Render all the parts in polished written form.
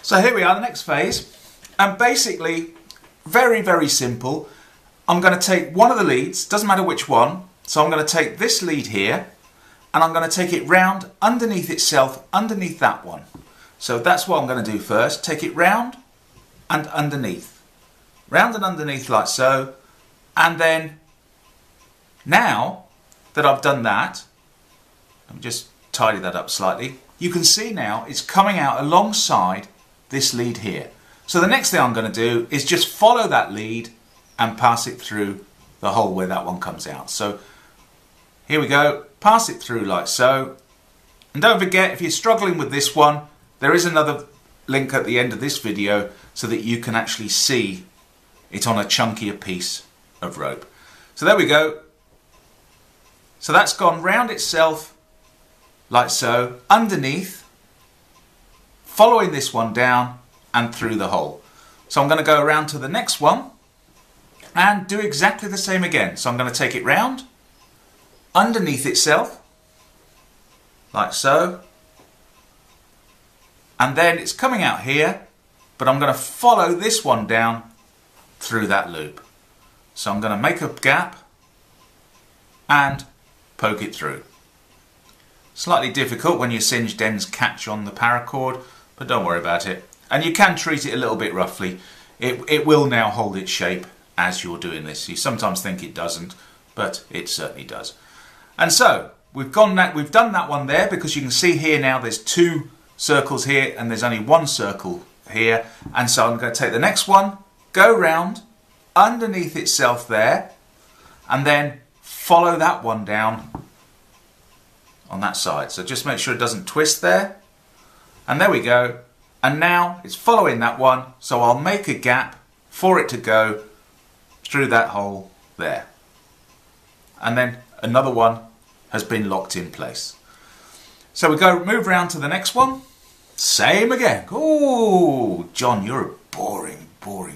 So here we are, the next phase, and basically very simple. I'm going to take one of the leads, doesn't matter which one, so I'm going to take this lead here and I'm going to take it round underneath itself, underneath that one. So that's what I'm going to do first, take it round and underneath. Round and underneath like so, and then now that I've done that, let me just tidy that up slightly, you can see now it's coming out alongside this lead here. So the next thing I'm going to do is just follow that lead and pass it through the hole where that one comes out. So here we go, pass it through like so. And don't forget, if you're struggling with this one, there is another link at the end of this video so that you can actually see it on a chunkier piece of rope. So there we go. So that's gone round itself like so, underneath, following this one down and through the hole. So I'm going to go around to the next one and do exactly the same again. So I'm going to take it round, underneath itself, like so, and then it's coming out here, but I'm going to follow this one down through that loop. So I'm going to make a gap and poke it through. Slightly difficult when your singed ends catch on the paracord, but don't worry about it. And you can treat it a little bit roughly. It will now hold its shape as you're doing this. You sometimes think it doesn't, but it certainly does. And so we've done that one there, because you can see here now there's two circles here and there's only one circle here. And so I'm going to take the next one, go round underneath itself there, and then follow that one down on that side. So just make sure it doesn't twist there. And there we go. And now it's following that one, so I'll make a gap for it to go through that hole there. And then another one has been locked in place. So we move round to the next one. Same again. Oh, John, you're a boring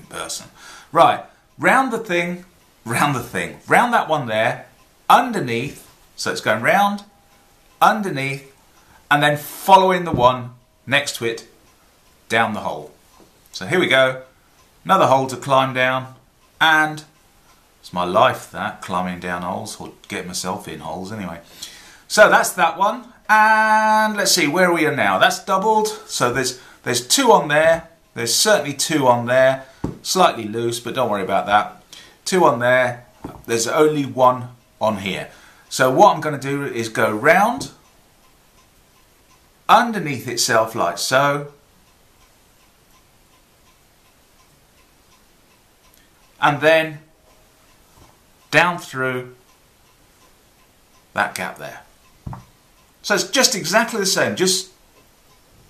person. Right, round the thing, round that one there, underneath, so it's going round, underneath, and then following the one next to it down the hole. So here we go, another hole to climb down, and it's my life, that, climbing down holes, or getting myself in holes anyway. So that's that one, and let's see, where are we now? That's doubled, so there's two on there, there's certainly two on there, slightly loose, but don't worry about that. Two on there, there's only one on here. So what I'm going to do is go round, underneath itself like so, and then down through that gap there. So it's just exactly the same, just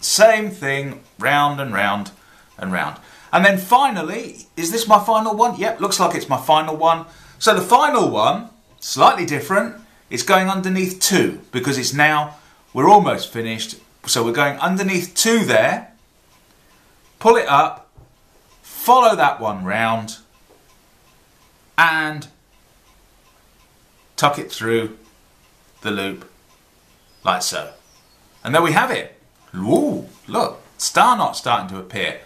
same thing, round and round and round. And then finally, is this my final one? Yep, looks like it's my final one. So the final one, slightly different, it's going underneath two, because it's now, we're almost finished. So we're going underneath two there, pull it up, follow that one round, and tuck it through the loop like so. And there we have it. Ooh, look, star knot starting to appear.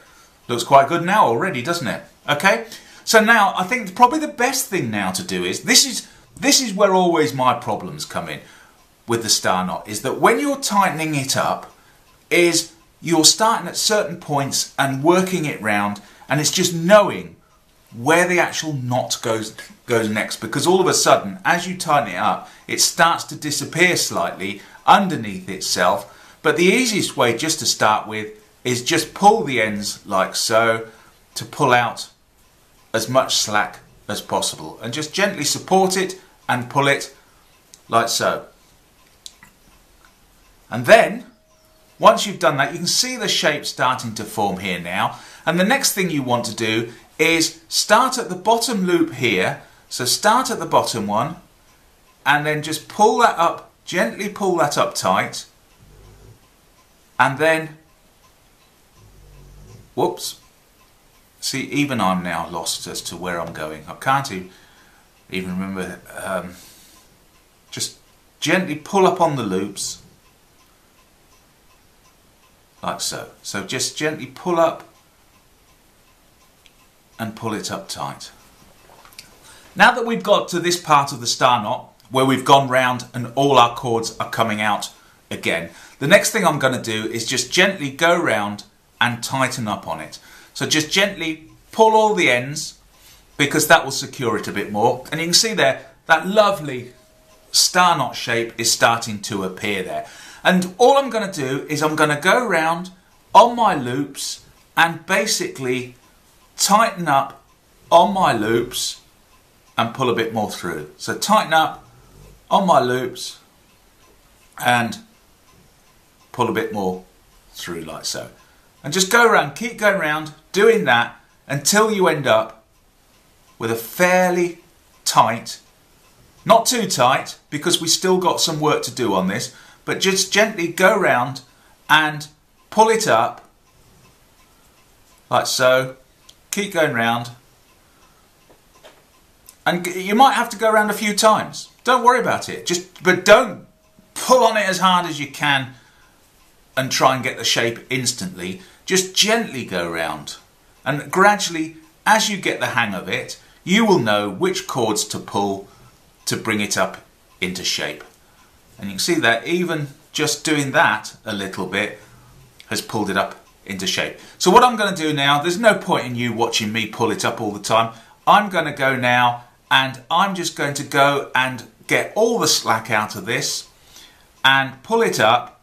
Looks quite good now already, doesn't it? Okay, so now I think probably the best thing now to do is, this is where always my problems come in with the star knot, is that when you're tightening it up, is you're starting at certain points and working it round, and it's just knowing where the actual knot goes next, because all of a sudden, as you tighten it up, it starts to disappear slightly underneath itself. But the easiest way just to start with is just pull the ends like so to pull out as much slack as possible, and just gently support it and pull it like so. And then once you've done that, you can see the shape starting to form here now. And the next thing you want to do is start at the bottom loop here. So start at the bottom one and then just pull that up, gently pull that up tight, and then, whoops, see, even I'm now lost as to where I'm going. I can't even remember. Just gently pull up on the loops like so. So just gently pull up and pull it up tight. Now that we've got to this part of the star knot where we've gone round and all our cords are coming out again, the next thing I'm going to do is just gently go round and tighten up on it. So just gently pull all the ends, because that will secure it a bit more. And you can see there, that lovely star knot shape is starting to appear there. And all I'm going to do is I'm going to go round on my loops and basically tighten up on my loops and pull a bit more through. So tighten up on my loops and pull a bit more through like so. And just go around, keep going around doing that until you end up with a fairly tight, not too tight because we still got some work to do on this, but just gently go round and pull it up like so. Keep going round, and you might have to go around a few times. Don't worry about it, but don't pull on it as hard as you can and try and get the shape instantly. Just gently go round, and gradually, as you get the hang of it, you will know which cords to pull to bring it up into shape. And you can see that even just doing that a little bit has pulled it up into shape. So what I'm going to do now, there's no point in you watching me pull it up all the time. I'm going to go now and I'm just going to go and get all the slack out of this and pull it up,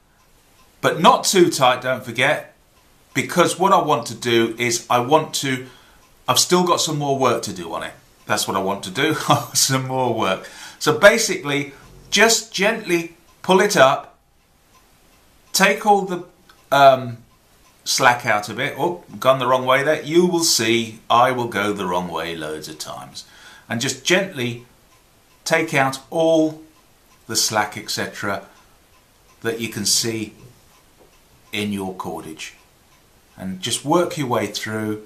but not too tight, don't forget, because what I want to do is I've still got some more work to do on it. That's what I want to do, some more work. So basically, just gently pull it up, take all the slack out of it. Oh, gone the wrong way there. You will see I will go the wrong way loads of times. And just gently take out all the slack, etc., that you can see in your cordage. And just work your way through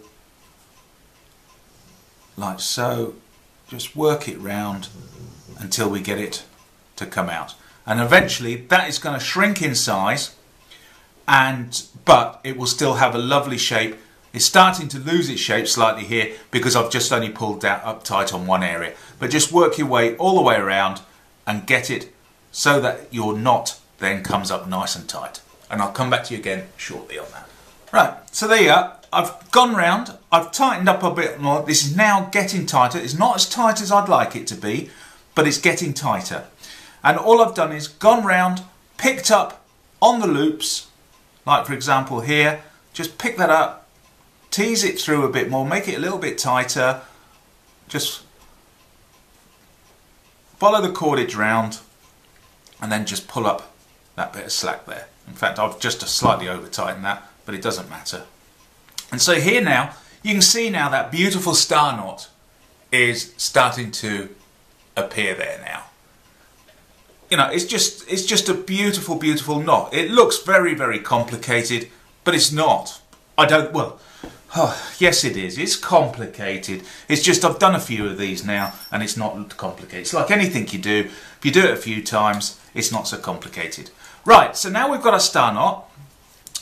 like so. Just work it round until we get it to come out. And eventually that is going to shrink in size, but it will still have a lovely shape. It's starting to lose its shape slightly here because I've just only pulled that up tight on one area. But just work your way all the way around and get it so that your knot then comes up nice and tight. And I'll come back to you again shortly on that. Right, so there you are. I've gone round, I've tightened up a bit more. This is now getting tighter. It's not as tight as I'd like it to be, but it's getting tighter. And all I've done is gone round, picked up on the loops, like for example here, just pick that up, tease it through a bit more, make it a little bit tighter, just follow the cordage round and then just pull up that bit of slack there. In fact, I've just slightly over tightened that, but it doesn't matter. And so here now, you can see now that beautiful star knot is starting to appear there now. You know, it's just a beautiful, beautiful knot. It looks very, very complicated, but it's not. Yes it is. It's complicated. It's just I've done a few of these now, and it's not complicated. It's like anything you do. If you do it a few times, it's not so complicated. Right, so now we've got a star knot,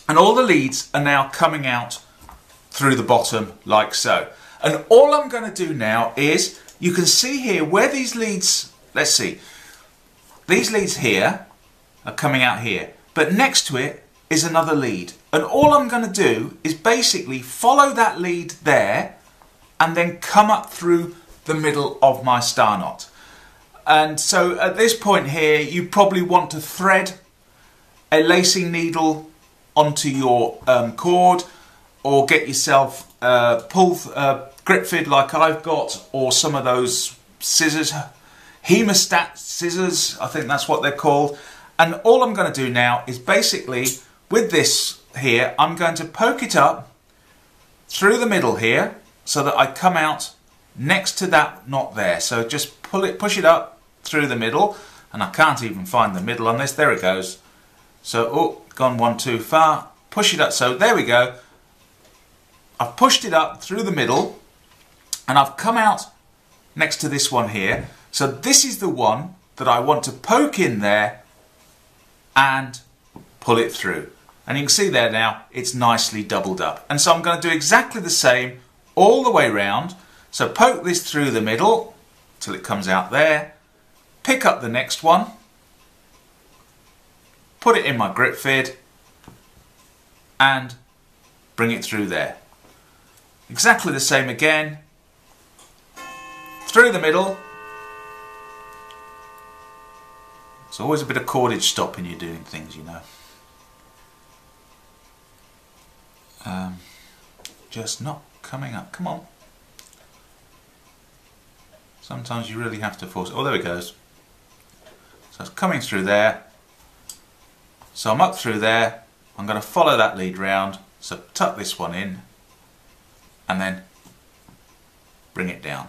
and all the leads are now coming out through the bottom like so. And all I'm going to do now is, you can see here where these leads, let's see, these leads here are coming out here, but next to it is another lead. And all I'm going to do is basically follow that lead there and then come up through the middle of my star knot. And so at this point here, you probably want to thread a lacing needle onto your cord, or get yourself grip fid like I've got, or some of those scissors, hemostat scissors, I think that's what they're called. And all I'm going to do now is basically, with this here, I'm going to poke it up through the middle here so that I come out next to that knot there. So just push it up through the middle, and I can't even find the middle on this. There it goes. So, oh, gone one too far. Push it up. So there we go. I've pushed it up through the middle, and I've come out next to this one here. So this is the one that I want to poke in there and pull it through. And you can see there now, it's nicely doubled up. And so I'm going to do exactly the same all the way round. So poke this through the middle till it comes out there. Pick up the next one. Put it in my grip fid. And bring it through there. Exactly the same again. Through the middle. There's always a bit of cordage stopping you doing things, you know. Just not coming up. Come on. Sometimes you really have to force it. Oh, there it goes. So it's coming through there. So I'm up through there. I'm going to follow that lead round. So tuck this one in. And then bring it down.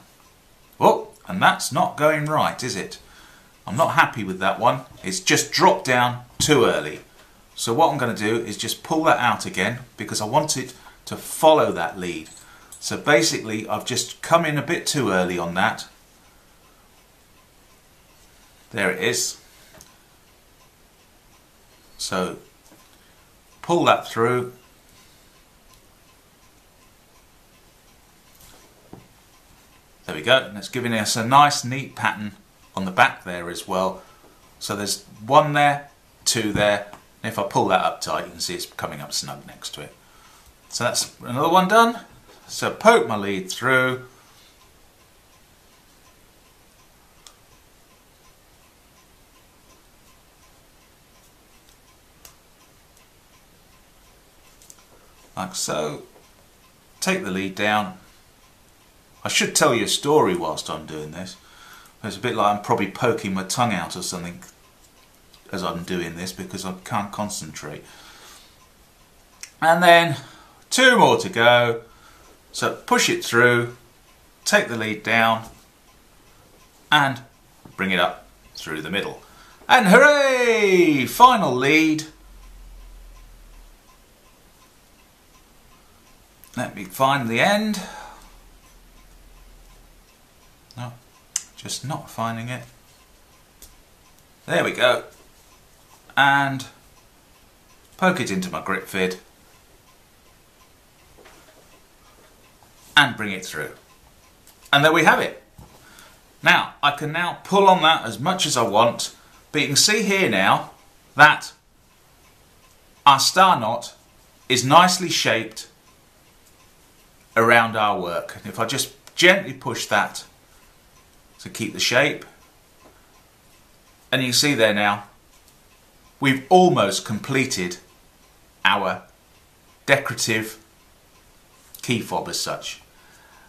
Oh, and that's not going right, is it? I'm not happy with that one. It's just dropped down too early. So what I'm going to do is just pull that out again because I want it to follow that lead. So basically I've just come in a bit too early on that. There it is. So pull that through. There we go, and it's giving us a nice neat pattern on the back there as well. So there's one there, two there, and if I pull that up tight you can see it's coming up snug next to it. So that's another one done. So poke my lead through. Like so. Take the lead down. I should tell you a story whilst I'm doing this. It's a bit like I'm probably poking my tongue out or something as I'm doing this because I can't concentrate. And then two more to go. So push it through, take the lead down and bring it up through the middle. And hooray! Final lead. Let me find the end. No, just not finding it. There we go. And poke it into my grip fid. And bring it through. And there we have it. Now, I can now pull on that as much as I want, but you can see here now that our star knot is nicely shaped around our work. And if I just gently push that to keep the shape, and you can see there now, we've almost completed our decorative key fob as such.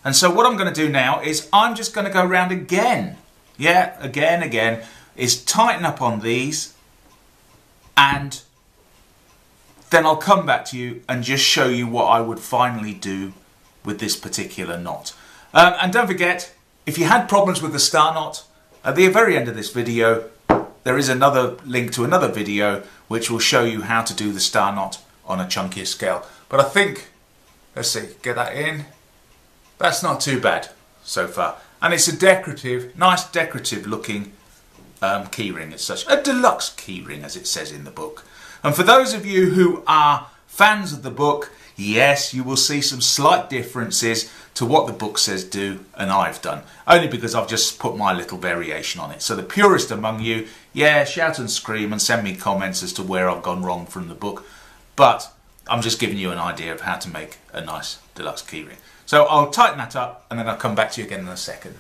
And so what I'm going to do now is I'm just going to go around again. Yeah, again, is tighten up on these, and then I'll come back to you and just show you what I would finally do with this particular knot. And don't forget, if you had problems with the star knot, at the very end of this video, there is another link to another video which will show you how to do the star knot on a chunkier scale. But I think, let's see, get that in. That's not too bad so far. And it's a decorative, nice decorative looking keyring as such. A deluxe keyring as it says in the book. And for those of you who are fans of the book, yes, you will see some slight differences to what the book says do and I've done. Only because I've just put my little variation on it. So the purist among you, yeah, shout and scream and send me comments as to where I've gone wrong from the book. But I'm just giving you an idea of how to make a nice deluxe keyring. So I'll tighten that up and then I'll come back to you again in a second.